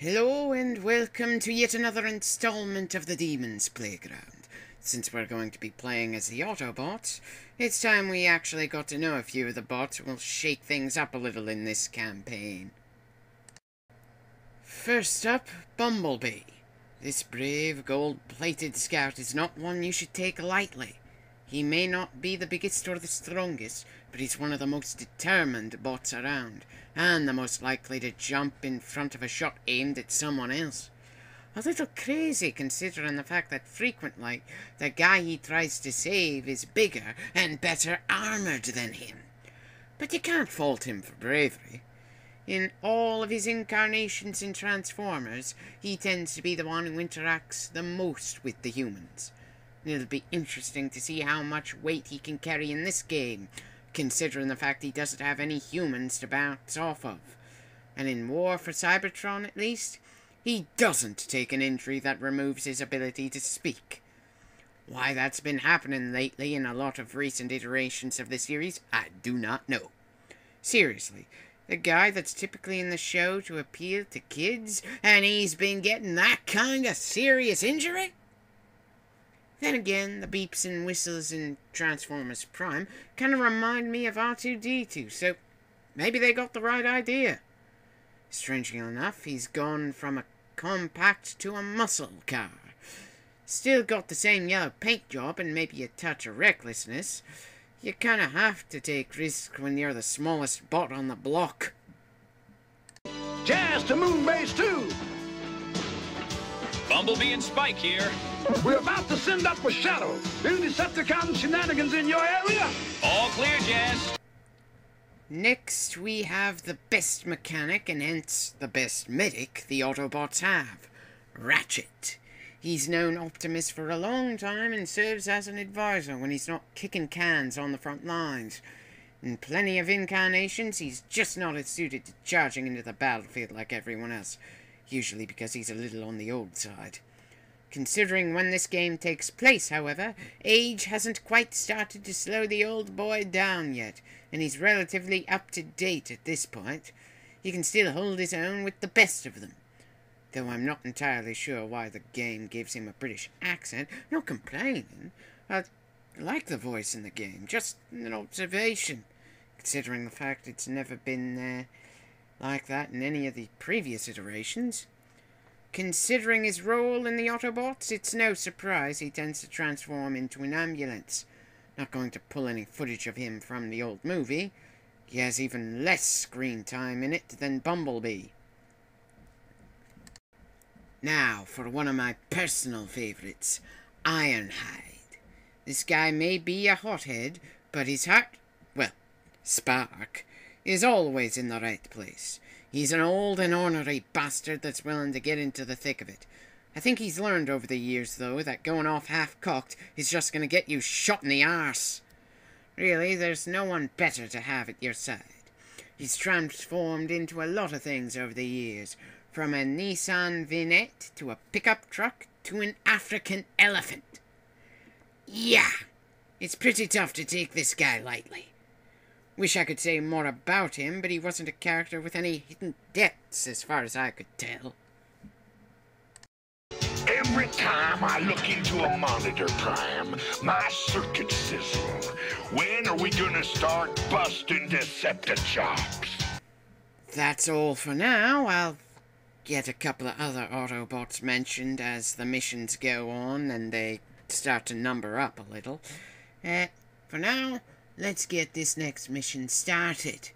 Hello and welcome to yet another installment of the Demon's Playground. Since we're going to be playing as the Autobots, it's time we actually got to know a few of the bots and we'll shake things up a little in this campaign. First up, Bumblebee. This brave gold-plated scout is not one you should take lightly. He may not be the biggest or the strongest, but he's one of the most determined bots around, and the most likely to jump in front of a shot aimed at someone else. A little crazy considering the fact that frequently the guy he tries to save is bigger and better armoured than him. But you can't fault him for bravery. In all of his incarnations in Transformers, he tends to be the one who interacts the most with the humans. It'll be interesting to see how much weight he can carry in this game, considering the fact he doesn't have any humans to bounce off of. And in War for Cybertron, at least, he doesn't take an injury that removes his ability to speak. Why that's been happening lately in a lot of recent iterations of the series, I do not know. Seriously, the guy that's typically in the show to appeal to kids, and he's been getting that kind of serious injury? Then again, the beeps and whistles in Transformers Prime kind of remind me of R2-D2, so maybe they got the right idea. Strangely enough, he's gone from a compact to a muscle car. Still got the same yellow paint job and maybe a touch of recklessness. You kind of have to take risks when you're the smallest bot on the block. Jazz to Moonbase 2! Bumblebee and Spike here. We're about to send up a shuttle. Any Decepticon shenanigans in your area? All clear, Jazz. Next, we have the best mechanic, and hence the best medic the Autobots have, Ratchet. He's known Optimus for a long time and serves as an advisor when he's not kicking cans on the front lines. In plenty of incarnations, he's just not as suited to charging into the battlefield like everyone else, usually because he's a little on the old side. Considering when this game takes place, however, age hasn't quite started to slow the old boy down yet, and he's relatively up-to-date at this point. He can still hold his own with the best of them. Though I'm not entirely sure why the game gives him a British accent. Not complaining. I like the voice in the game, just an observation, considering the fact it's never been like that in any of the previous iterations. Considering his role in the Autobots, it's no surprise he tends to transform into an ambulance. Not going to pull any footage of him from the old movie. He has even less screen time in it than Bumblebee. Now, for one of my personal favourites, Ironhide. This guy may be a hothead, but his heart, well, spark, is always in the right place. He's an old and ornery bastard that's willing to get into the thick of it. I think he's learned over the years, though, that going off half-cocked is just going to get you shot in the arse. Really, there's no one better to have at your side. He's transformed into a lot of things over the years, from a Nissan Vinette to a pickup truck to an African elephant. Yeah, it's pretty tough to take this guy lightly. Wish I could say more about him, but he wasn't a character with any hidden depths as far as I could tell. Every time I look into a monitor, Prime, my circuits sizzle. When are we gonna start busting Deceptichops? That's all for now. I'll get a couple of other Autobots mentioned as the missions go on and they start to number up a little. For now, let's get this next mission started.